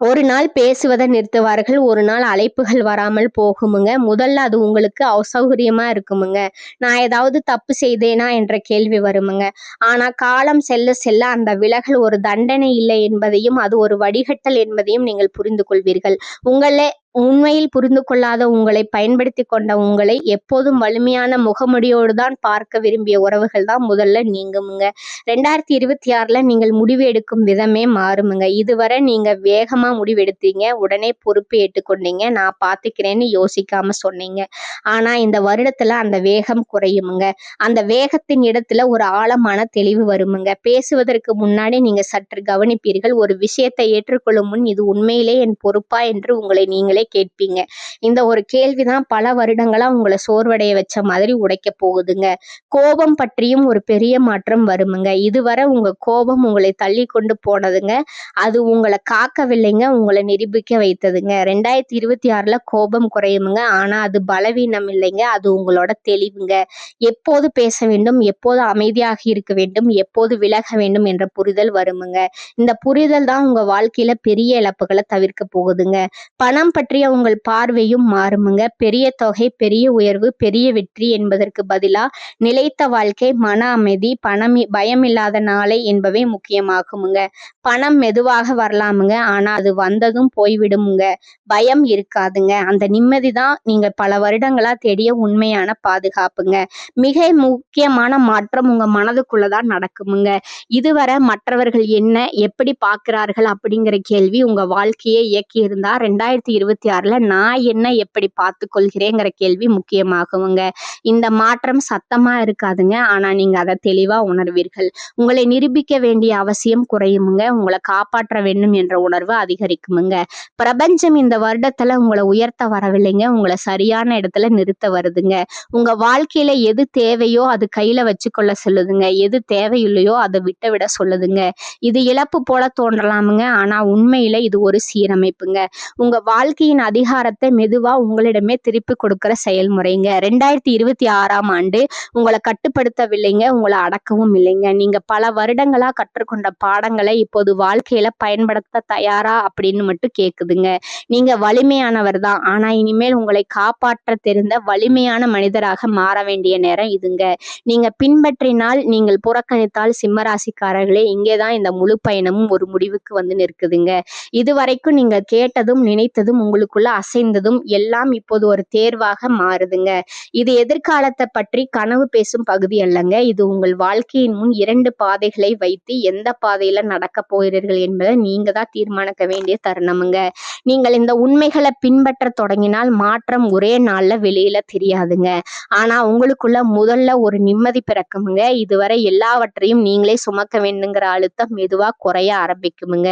ஒரு நாள் பேசுவதை நிறுத்துவார்கள், ஒரு நாள் அழைப்புகள் வராமல் போகுமுங்க. முதல்ல அது உங்களுக்கு அசௌகரியமா இருக்குமுங்க. நான் ஏதாவது தப்பு செய்தேனா என்ற கேள்வி வருமுங்க. ஆனா காலம் செல்ல செல்ல அந்த விலகல் ஒரு தண்டனை இல்லை என்பதையும், அது ஒரு வடிகட்டல் என்பதையும் நீங்கள் புரிந்து கொள்வீர்கள். உங்களே உண்மையில் புரிந்து கொள்ளாத உங்களை, பயன்படுத்தி கொண்ட உங்களை எப்போதும் வலிமையான முகமுடியோடு தான் பார்க்க விரும்பிய உறவுகள் தான் முதல்ல நீங்குமுங்க. 2026ல நீங்கள் முடிவு எடுக்கும் விதமே மாறுமுங்க. இதுவரை நீங்க வேகமா முடிவெடுத்தீங்க, உடனே பொறுப்பு ஏற்றுக்கொண்டீங்க, நான் பாத்துக்கிறேன்னு யோசிக்காம சொன்னீங்க. ஆனா இந்த வருடத்துல அந்த வேகம் குறையுமுங்க. அந்த வேகத்தின் இடத்துல ஒரு ஆழமான தெளிவு வருமுங்க. பேசுவதற்கு முன்னாடி நீங்க சற்று கவனிப்பீர்கள். ஒரு விஷயத்தை ஏற்றுக்கொள்ளும் முன் இது உண்மையிலே என் பொறுப்பா என்று உங்களை நீங்களே கேட்பீங்க. இந்த ஒரு கேள்விதான் பல வருடங்களா உங்களை சோர்வடைய வச்ச மாதிரி உடைக்க போகுதுங்க. கோபம் பற்றியும் ஒரு பெரிய மாற்றம் வருமுங்க. இதுவரை உங்க கோபம் உங்களை தள்ளி கொண்டு போனதுங்க, அது உங்களை காக்கவில்லைங்க, உங்களை நிரூபிக்க வைத்ததுங்க. 2026ல கோபம் குறையுமுங்க. ஆனா அது பலவீனம் இல்லைங்க, அது உங்களோட தெளிவுங்க. எப்போது பேச வேண்டும், எப்போது அமைதியாக இருக்க வேண்டும், எப்போது விலக வேண்டும் என்ற புரிதல் வருமுங்க. இந்த புரிதல் தான் உங்க வாழ்க்கையில பெரிய இழப்புகளை தவிர்க்க போகுதுங்க. பணம் பற்றிய உங்கள் பார்வையும் மாறுமுங்க. பெரிய தொகை, பெரிய உயர்வு, பெரிய வெற்றி என்பதற்கு பதிலா நிலைத்த வாழ்க்கை, மன அமைதி, பயமில்லாத நாளை என்பவை முக்கியமாகுமுங்க. பணம் மெதுவாக வரலாமுங்க, ஆனா அது வந்ததும் போய்விடுமுங்க. பயம் இருக்காதுங்க. அந்த நிம்மதி தான் நீங்க பல வருடங்களா தேடிய உண்மையான பாதுகாப்புங்க. மிக முக்கியமான மாற்றம் உங்க மனதுக்குள்ளதான் நடக்குமுங்க. இதுவரை மற்றவர்கள் என்ன, எப்படி பார்க்கிறார்கள் அப்படிங்கிற கேள்வி உங்க வாழ்க்கையை இயக்கி இருந்தா, 2026ல நான் என்ன எப்படி பார்த்து கொள்கிறேங்கிற கேள்வி முக்கியமாகுமுங்க. இந்த மாற்றம் சத்தமா இருக்காதுங்க, ஆனா நீங்க அதை தெளிவா உணர்வீர்கள். உங்களை நிரூபிக்க வேண்டிய அவசியம் குறையுமுங்க. உங்களை காப்பாற்ற வேண்டும் என்ற உணர்வு அதிகரிக்குமுங்க. பிரபஞ்சம் இந்த வருடத்துல உங்களை உயர்த்த வரவில்லைங்க, உங்களை சரியான இடத்துல நிறுத்த வருதுங்க. உங்க வாழ்க்கையில எது தேவையோ அது கையில வச்சுக்கொள்ள சொல்லுதுங்க, எது தேவையில்லையோ அதை விட சொல்லுதுங்க. இது இழப்பு போல தோன்றலாமுங்க, ஆனா உண்மையில இது ஒரு சீரமைப்புங்க. உங்க வாழ்க்கையை ஆட்சியின் அதிகாரத்தை மெதுவா உங்களிடமே திருப்பி கொடுக்கிற செயல்முறைங்க. 2026ஆம் ஆண்டு உங்களை கட்டுப்படுத்தவில்லைங்க, உங்களை அடக்கவும் இல்லைங்க. நீங்க பல வருடங்களா கற்றுக்கொண்ட பாடங்களை இப்போது வாழ்க்கையில பயன்படுத்த தயாரா அப்படின்னு மட்டும் கேக்குதுங்க. நீங்க வலிமையானவர் தான், ஆனா இனிமேல் உங்களை காப்பாற்ற தெரிந்த வலிமையான மனிதராக மாற வேண்டிய நேரம் இதுங்க. நீங்க பின்பற்றினால், நீங்கள் புறக்கணித்தால் சிம்மராசிக்காரர்களே, இங்கேதான் இந்த முழு பயணமும் ஒரு முடிவுக்கு வந்து நிற்குதுங்க. இதுவரைக்கும் நீங்க கேட்டதும் நினைத்ததும் உங்களுக்குள்ள அசைந்ததும் எல்லாம் இப்போது ஒரு தேர்வாக மாறுதுங்க. இது எதிர்காலத்தை பற்றி கனவு பேசும் பகுதி அல்லங்க. இது உங்கள் வாழ்க்கையின் முன் 2 பாதைகளை வைத்து எந்த பாதையில நடக்க போகிறீர்கள் என்பதை நீங்க தான் தீர்மானிக்க வேண்டிய தருணமுங்க. நீங்கள் இந்த உண்மைகளை பின்பற்ற தொடங்கினால் மாற்றம் ஒரே நாள்ல வெளியில தெரியாதுங்க. ஆனா உங்களுக்குள்ள முதல்ல ஒரு நிம்மதி பிறக்குமுங்க. இதுவரை எல்லாவற்றையும் நீங்களே சுமக்க வேண்டுங்கிற அழுத்தம் மெதுவா குறைய ஆரம்பிக்குமுங்க.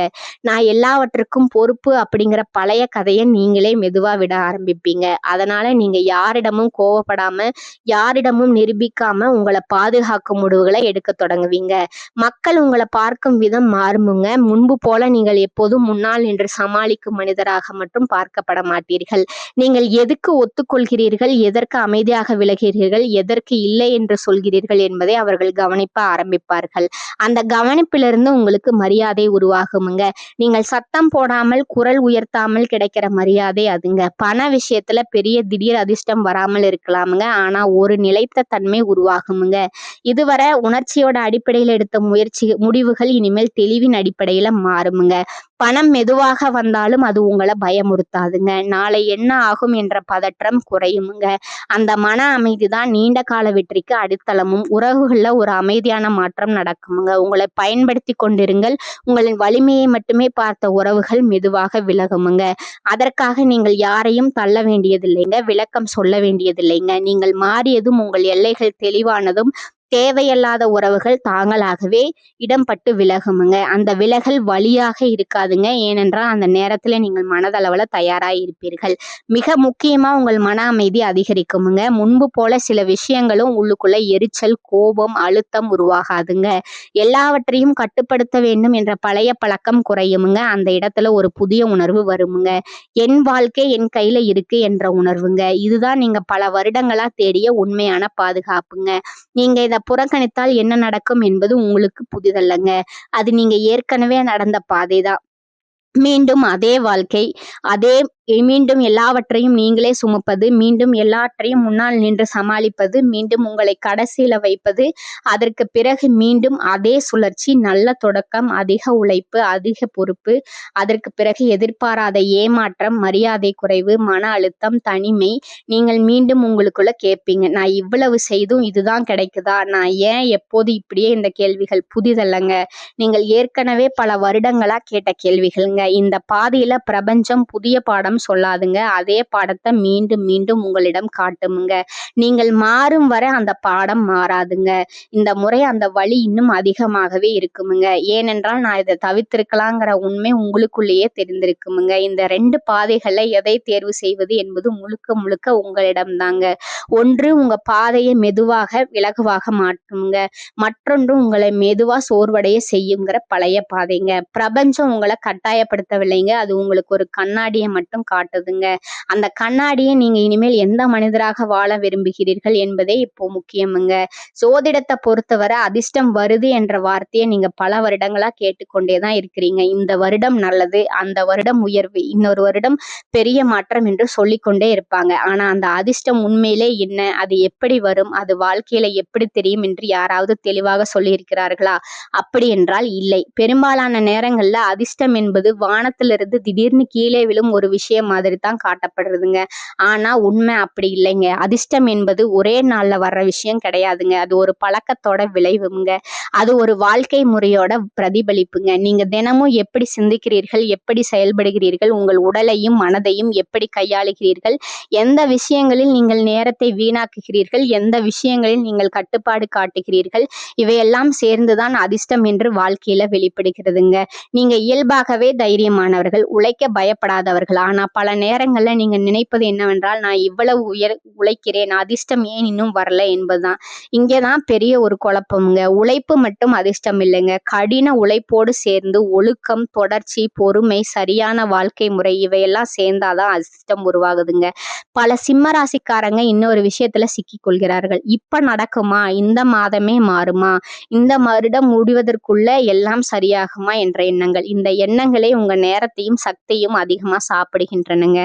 நான் எல்லாவற்றுக்கும் பொறுப்பு அப்படிங்கிற பழைய கதையை நீங்களே மெதுவா விட ஆரம்பிப்பீங்க. அதனால நீங்க யாரிடமும் கோவப்படாம, யாரிடமும் நிரூபிக்காம உங்களை பாதுகாக்கும் முடிவுகளை எடுக்க தொடங்குவீங்க. மக்கள் உங்களை பார்க்கும் விதம் மாறுமுங்க. முன்பு போல நீங்கள் எப்போதும் முன்னால் நின்று சமாளிக்கும் மனிதராக மட்டும் பார்க்கப்பட மாட்டீர்கள். நீங்கள் எதுக்கு ஒத்துக்கொள்கிறீர்கள், எதற்கு அமைதியாக விலகிறீர்கள், எதற்கு இல்லை என்று சொல்கிறீர்கள் என்பதை அவர்கள் கவனிப்ப ஆரம்பிப்பார்கள். அந்த கவனிப்பிலிருந்து உங்களுக்கு மரியாதை உருவாகுமுங்க. நீங்கள் சத்தம் போடாமல், குரல் உயர்த்தாமல் கிடைக்கிற மரியாதை அதுங்க. பண விஷயத்துல பெரிய திடீர் அதிர்ஷ்டம் வராமல் இருக்கலாமுங்க, ஆனா ஒரு நிலைத்த தன்மை உருவாகுமுங்க. இதுவரை உணர்ச்சியோட அடிப்படையில் எடுத்த முடிவுகள் இனிமேல் தெளிவின் அடிப்படையில மாறுமுங்க. பணம் மெதுவாக வந்தாலும் அது உங்களை பயமுறுத்தாதுங்க. நாளை என்ன ஆகும் என்ற பதற்றம் குறையுமுங்க. அந்த மன அமைதி தான் நீண்ட கால வெற்றிக்கு அடித்தளமும். உறவுகள்ல ஒரு அமைதியான மாற்றம் நடக்குமுங்க. உங்களை பயன்படுத்தி கொண்டிருங்கள். உங்களின் வலிமையை மட்டுமே பார்த்த உறவுகள் மெதுவாக விலகுமுங்க. அதற்காக நீங்கள் யாரையும் தள்ள வேண்டியதில்லைங்க, விளக்கம் சொல்ல வேண்டியதில்லைங்க. நீங்கள் மாறியதும், உங்கள் எல்லைகள் தெளிவானதும், தேவையில்லாத உறவுகள் தாங்களாகவே இடம்பட்டு விலகுமுங்க. அந்த விலகல் வலியாக இருக்காதுங்க, ஏனென்றால் அந்த நேரத்துல நீங்கள் மனதளவுல தயாராக இருப்பீர்கள். மிக முக்கியமா உங்கள் மன அமைதி அதிகரிக்குமுங்க. முன்பு போல சில விஷயங்களும் உள்ளுக்குள்ள எரிச்சல், கோபம், அழுத்தம் உருவாகாதுங்க. எல்லாவற்றையும் கட்டுப்படுத்த வேண்டும் என்ற பழைய பழக்கம் குறையுமுங்க. அந்த இடத்துல ஒரு புதிய உணர்வு வருமுங்க. என் வாழ்க்கை என் கையில இருக்கு என்ற உணர்வுங்க. இதுதான் நீங்க பல வருடங்களா தேடிய உண்மையான பாதுகாப்புங்க. நீங்க இத புறக்கணித்தால் என்ன நடக்கும் என்பது உங்களுக்கு புதிதல்லங்க. அது நீங்க ஏற்கனவே நடந்த பாதைதான். மீண்டும் அதே வாழ்க்கை, அதே மீண்டும் எல்லாவற்றையும் நீங்களே சுமப்பது, மீண்டும் எல்லாவற்றையும் முன்னால் நின்று சமாளிப்பது, மீண்டும் உங்களை கடைசியில வைப்பது, அதற்கு பிறகு மீண்டும் அதே சுழற்சி. நல்ல தொடக்கம், அதிக உழைப்பு, அதிக பொறுப்பு, அதற்கு பிறகு எதிர்பாராத ஏமாற்றம், மரியாதை குறைவு, மன அழுத்தம், தனிமை. நீங்கள் மீண்டும் உங்களுக்குள்ள கேட்பீங்க, நான் இவ்வளவு செய்தும் இதுதான் கிடைக்குதா, நான் ஏன் எப்போது இப்படியே? இந்த கேள்விகள் புதிதல்லங்க. நீங்கள் ஏற்கனவே பல வருடங்களா கேட்ட கேள்விகள்ங்க. இந்த பாதையில பிரபஞ்சம் புதிய பாடம் சொல்லாதுங்க, அதே பாடத்தை மீண்டும் மீண்டும் உங்களிடம் காட்டுமுங்க. நீங்கள் மாறும் வரை அந்த பாடம் மாறாதுங்க. இந்த முறை அந்த வலி இன்னும் அதிகமாகவே இருக்குமுங்க. ஏனென்றால் நான் இதை தவிர்த்திருக்கலாங்கிற உண்மை உங்களுக்குள்ளேயே தெரிந்திருக்குமுங்க. இந்த 2 பாதைகளை எதை தேர்வு செய்வது என்பது முழுக்க முழுக்க உங்களிடம் தாங்க. ஒன்று உங்க பாதையை மெதுவாக இலகுவாக மாற்றுங்க, மற்றொன்று உங்களை மெதுவா சோர்வடைய செய்யுங்கிற பழைய பாதைங்க. பிரபஞ்சம் உங்களை கட்டாயப்படுத்தவில்லைங்க, அது உங்களுக்கு ஒரு கண்ணாடியை மட்டும் காட்டுதுங்க. அந்த கண்ணாடியை நீங்க இனிமேல் எந்த மனிதராக வாழ விரும்புகிறீர்கள் என்பதே இப்போ முக்கியமுங்க. ஜோதிடத்தை பொறுத்தவரை அதிர்ஷ்டம் வருது என்ற வார்த்தையை நீங்க பல வருடங்களா கேட்டுக்கொண்டேதான் இருக்கிறீங்க. இந்த வருடம் நல்லது, அந்த வருடம் உயர்வு, இன்னொரு வருடம் பெரிய மாற்றம் என்று சொல்லிக்கொண்டே இருப்பாங்க. ஆனா அந்த அதிர்ஷ்டம் உண்மையிலே என்ன, அது எப்படி வரும், அது வாழ்க்கையில எப்படி தெரியும் என்று யாராவது தெளிவாக சொல்லியிருக்கிறார்களா? அப்படி என்றால் இல்லை. பெரும்பாலான நேரங்கள்ல அதிர்ஷ்டம் என்பது வானத்திலிருந்து திடீர்னு கீழே விழும் ஒரு விஷயம் மாதிரி தான் காட்டப்படுறதுங்க. ஆனா உண்மை அப்படி இல்லைங்க. அதிர்ஷ்டம் என்பது ஒரே நாள்ல வர்ற விஷயம் கிடையாதுங்க. அது ஒரு பழக்கத்தோட விளைவுங்க. அது ஒரு வாழ்க்கை முறையோட பிரதிபலிப்புங்க. நீங்க தினமும் எப்படி சிந்திக்கிறீர்கள், எப்படி செயல்படுகிறீர்கள், உங்கள் உடலையும் மனதையும் எப்படி கையாளுகிறீர்கள், எந்த விஷயங்களில் நீங்கள் நேரத்தை நேரத்தை வீணாக்குகிறீர்கள், எந்த விஷயங்களில் நீங்கள் கட்டுப்பாடு காட்டுகிறீர்கள், இவையெல்லாம் சேர்ந்துதான் அதிர்ஷ்டம் என்று வாழ்க்கையில வெளிப்படுகிறதுங்க. நீங்க இயல்பாகவே தைரியமானவர்கள், உழைக்க பயப்படாதவர்கள். ஆனா பல நேரங்கள்ல நீங்க நினைப்பது என்னவென்றால், நான் இவ்வளவு உழைக்கிறேன், அதிர்ஷ்டம் ஏன் இன்னும் வரல என்பதுதான். இங்கேதான் பெரிய ஒரு குழப்பமுங்க. உழைப்பு மட்டும் அதிர்ஷ்டம் இல்லைங்க. கடின உழைப்போடு சேர்ந்து ஒழுக்கம், தொடர்ச்சி, பொறுமை, சரியான வாழ்க்கை முறை இவையெல்லாம் சேர்ந்தாதான் அதிர்ஷ்டம் உருவாகுதுங்க. பல சிம்ம ராசிக்காரங்க இன்னொரு விஷயத்துல சிக்கிக் கொள்கிறார்கள். இப்ப நடக்குமா, இந்த மாதமே மாறுமா, இந்த வருடம் முடிவதற்குள்ள எல்லாம் சரியாகுமா என்ற எண்ணங்கள். இந்த எண்ணங்களே உங்க நேரத்தையும் சக்தியும் அதிகமா சாப்பிடுகின்றனங்க.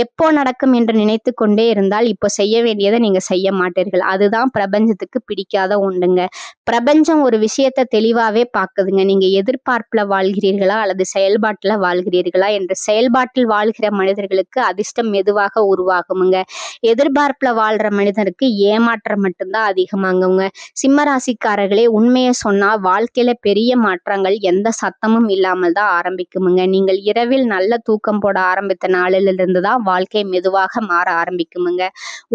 எப்போ நடக்கும் என்று நினைத்து கொண்டே இருந்தால் இப்போ செய்ய வேண்டியதை நீங்க செய்ய மாட்டீர்கள். அதுதான் பிரபஞ்சத்துக்கு பிடிக்காத ஒன்றுங்க. பிரபஞ்சம் ஒரு விஷயத்த தெளிவாவே பாக்குதுங்க. நீங்க எதிர்பார்ப்புல வாழ்கிறீர்களா அல்லது செயல்பாட்டுல வாழ்கிறீர்களா என்று. செயல்பாட்டில் வாழ்கிற மனிதர்களுக்கு அதிர்ஷ்டம் மெதுவாக உருவாகுமுங்க. எதிர்பார்ப்புல வாழ்ற மனிதனுக்கு ஏமாற்றம் மட்டும்தான் அதிகமாகுங்க. சிம்ம ராசிக்காரர்களே, உண்மையை சொன்னா வாழ்க்கையில பெரிய மாற்றங்கள் எந்த சத்தமும் இல்லாமல் தான் ஆரம்பிக்குமுங்க. நீங்கள் இரவில் நல்ல தூக்கம் போட ஆரம்பித்த நாளிலிருந்து தான் வாழ்க்கை மெதுவாக மாற ஆரம்பிக்குமுங்க.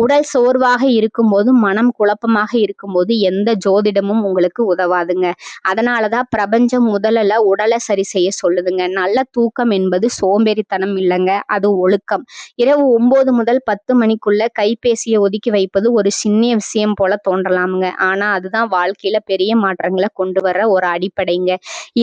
உடல் சோர்வாக இருக்கும்போது, மனம் குழப்பமாக இருக்கும்போது எந்த ஜோதிடமும் உங்களுக்கு உதவாதுங்க. அதனாலதான் பிரபஞ்சம் முதல்ல உடலை சரி செய்ய சொல்லுதுங்க. நல்ல தூக்கம் என்பது சோம்பேறித்தனம் இல்லைங்க, அது ஒழுக்கம். இரவு 9 முதல் 10 மணிக்குள்ள கைபேசியை ஒதுக்கி வைப்பது ஒரு சின்ன விஷயம் போல தோன்றலாமுங்க. ஆனா அதுதான் வாழ்க்கையில பெரிய மாற்றங்களை கொண்டு வர ஒரு அடிப்படைங்க.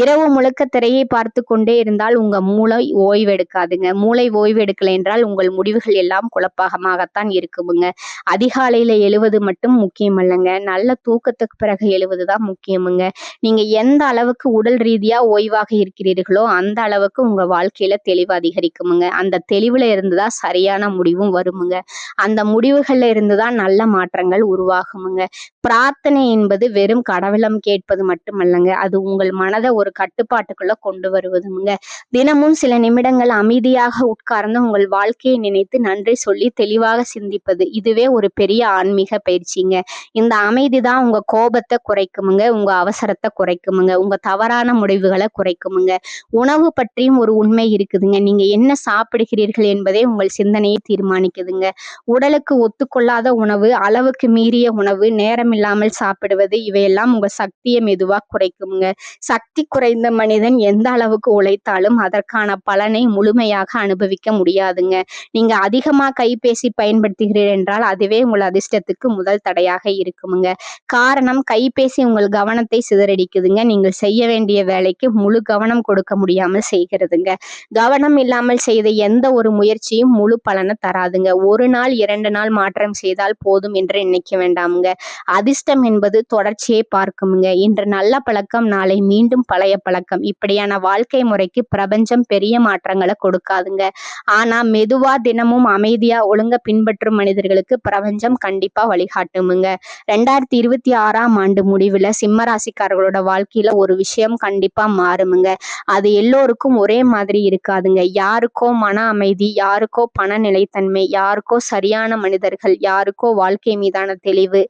இரவு முழுக்க திரையை பார்த்து கொண்டே இருந்தால் உங்க மூளை ஓய்வெடுக்காதுங்க. மூளை ஓய்வெடுக்கலை என்றால் உங்கள் முடிவுகள் எல்லாம் குழப்பமாகத்தான் இருக்குமுங்க. அதிகாலையில எழுவது மட்டும் முக்கியம் இல்லைங்க, நல்ல தூக்கத்துக்கு பிறகு எழுவதுதான் முக்கியமுங்க. நீங்க எந்த அளவுக்கு உடல் ரீதியா ஓய்வாக இருக்கிறீர்களோ அந்த அளவுக்கு உங்க வாழ்க்கையில தெளிவு அதிகரிக்குமுங்க. அந்த தெளிவுல இருந்துதான் சரியான முடிவும் வருமுங்க. அந்த முடிவுகள்ல இருந்துதான் நல்ல மாற்றங்கள் உருவாகுமுங்க. பிரார்த்தனை என்பது வெறும் கடவுளம் கேட்பது மட்டுமல்லங்க, அது உங்கள் மனதை ஒரு கட்டுப்பாட்டுக்குள்ள கொண்டு வருவதுங்க. தினமும் சில நிமிடங்கள் அமைதியாக உட்கார்ந்து உங்கள் வாழ்க்கையை நினைத்து நன்றி சொல்லி தெளிவாக சிந்திப்பது, இதுவே ஒரு பெரிய ஆன்மீக பயிற்சிங்க. இந்த அமைதி தான் உங்க கோபத்தை குறைக்குமுங்க, உங்க அவசரத்தை குறைக்குமுங்க, உங்க தவறான முடிவுகளை குறைக்குமுங்க. உணவு பற்றியும் ஒரு உண்மை இருக்குதுங்க. நீங்க என்ன சாப்பிடுகிறீர்கள் என்பதே உங்கள் சிந்தனையை தீர்மானிக்குதுங்க. உடலுக்கு ஒத்துக்கொள்ளாத உணவு, அளவுக்கு மீறிய உணவு, நேரமில்லாமல் சாப்பிடுவது இவையெல்லாம் உங்க சக்தியை மெதுவா குறைக்குமுங்க. சக்தி குறைந்த மனிதன் எந்த அளவுக்கு உழைத்தாலும் அதற்கான பலனை முழுமையாக அனுபவிக்க முடியாதுங்க. நீங்க அதிகமா கைபேசி பயன்படுத்துகிறீர்கள் என்றால் அதுவே உங்கள் அதிர்ஷ்டத்துக்கு முதல் தடையாக இருக்குமுங்க. காரணம், கைபேசி உங்கள் கவனத்தை சிதறடிக்குதுங்க. நீங்கள் செய்ய வேண்டிய வேலைக்கு முழு கவனம் கொடுக்க முடியாமல் செய்கிறதுங்க. கவனம் இல்லாமல் செய்த எந்த ஒரு முயற்சியும் முழு பலனை தராதுங்க. ஒரு நாள் 2 நாள் மாற்றம் செய்தால் போதும் என்று நினைக்க வேண்டாமுங்க. அதிர்ஷ்டம் என்பது தொடர்ச்சியை பார்க்குமுங்க. இன்று நல்ல பழக்கம், நாளை மீண்டும் பழைய பழக்கம். இப்படியான வாழ்க்கை முறைக்கு பிரபஞ்சம் பெரிய மாற்றங்களை கொடுக்காதுங்க. ஆனா மெதுவா தினமும் அமைதியா ஒழுங்க பின்பற்றும் மனிதர்களுக்கு பிரபஞ்சம் கண்டிப்பா வழிகாட்டுமுங்க. 2026ஆம் ஆண்டு முடிவுல சிம்ம ராசிக்காரர்களோட வாழ்க்கையில ஒரு விஷயம் கண்டிப்பா மாறுமுங்க. அது எல்லோருக்கும் ஒரே மாதிரி இருக்காதுங்க. யாருக்கோ மன அமைதி, யாருக்கோ பண நிலைத்தன்மை, யாருக்கோ சரியான மனிதர்கள், யாருக்கோ வாழ்க்கை மீதான தெளிவு.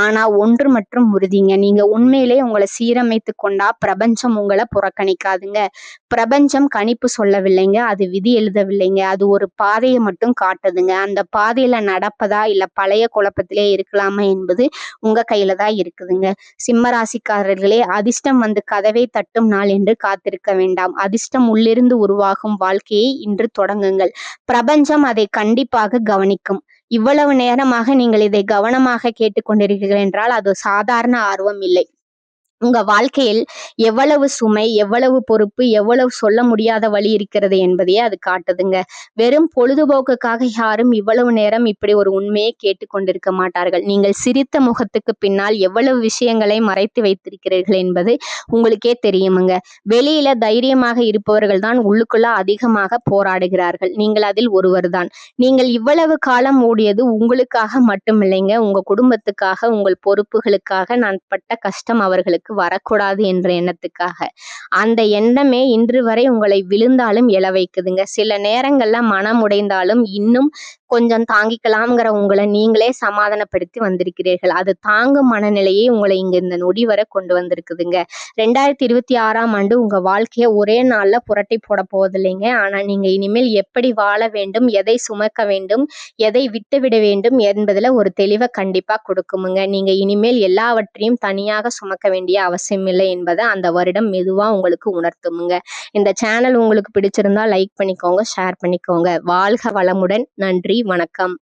ஆனா ஒன்று மற்றும் உறுதிங்க, நீங்க உண்மையிலே உங்களை சீரமைத்து கொண்டா பிரபஞ்சம் உங்களை புறக்கணிக்காதுங்க. பிரபஞ்சம் கணிப்பு சொல்லவில்லைங்க, அது விதி எழுதவில்லைங்க, அது ஒரு பாதையை மட்டும் காட்டுதுங்க. அந்த பாதையில நடப்பதா இல்ல பழைய குழப்பத்திலே இருக்கலாமா என்பது உங்க கையில தான் இருக்குதுங்க. சிம்ம ராசிக்காரர்களே, அதிர்ஷ்டம் வந்து கதவை தட்டும் நாள் என்று காத்திருக்க வேண்டாம். அதிர்ஷ்டம் உள்ளிருந்து உருவாகும் வாழ்க்கையை இன்று தொடங்குங்கள். பிரபஞ்சம் அதை கண்டிப்பாக கவனிக்கும். இவ்வளவு நேரமாக நீங்கள் இதை கவனமாக கேட்டுக்கொண்டிருக்கிறீர்கள் என்றால் அது சாதாரண ஆர்வம் இல்லை. உங்க வாழ்க்கையில் எவ்வளவு சுமை, எவ்வளவு பொறுப்பு, எவ்வளவு சொல்ல முடியாத வழி இருக்கிறது என்பதையே அது காட்டுதுங்க. வெறும் பொழுதுபோக்குக்காக யாரும் இவ்வளவு நேரம் இப்படி ஒரு உண்மையை கேட்டுக்கொண்டிருக்க மாட்டார்கள். நீங்கள் சிரித்த முகத்துக்கு பின்னால் எவ்வளவு விஷயங்களை மறைத்து வைத்திருக்கிறீர்கள் என்பது உங்களுக்கே தெரியுமுங்க. வெளியில தைரியமாக இருப்பவர்கள் தான் உள்ளுக்குள்ள அதிகமாக போராடுகிறார்கள். நீங்கள் அதில் ஒருவர் தான். நீங்கள் இவ்வளவு காலம் ஓடியது உங்களுக்காக மட்டுமில்லைங்க, உங்க குடும்பத்துக்காக, உங்கள் பொறுப்புகளுக்காக. நான் பட்ட கஷ்டம் அவர்களுக்கு வரக்கூடாது என்ற எண்ணத்துக்காக. அந்த எண்ணமே இன்று வரை உங்களை விழுந்தாலும் எழ வைக்குதுங்க. சில நேரங்கள்ல மனம் உடைந்தாலும் இன்னும் கொஞ்சம் தாங்கிக்கலாம்ங்கிற உங்களை நீங்களே சமாதானப்படுத்தி வந்திருக்கிறீர்கள். அது தாங்கும் மனநிலையே உங்களை இங்க இந்த நொடி வரை கொண்டு வந்திருக்குதுங்க. 2026ஆம் ஆண்டு உங்க வாழ்க்கைய ஒரே நாள்ல புரட்டி போட போவதில்லைங்க. ஆனா நீங்க இனிமேல் எப்படி வாழ வேண்டும், எதை சுமக்க வேண்டும், எதை விட்டுவிட வேண்டும் என்பதுல ஒரு தெளிவை கண்டிப்பா கொடுக்குமுங்க. நீங்க இனிமேல் எல்லாவற்றையும் தனியாக சுமக்க வேண்டிய அவசியம் இல்லை என்பதை அந்த வருடம் மெதுவா உங்களுக்கு உணர்த்துமுங்க. இந்த சேனல் உங்களுக்கு பிடிச்சிருந்தா லைக் பண்ணிக்கோங்க, ஷேர் பண்ணிக்கோங்க. வாழ்க வளமுடன். நன்றி, வணக்கம்.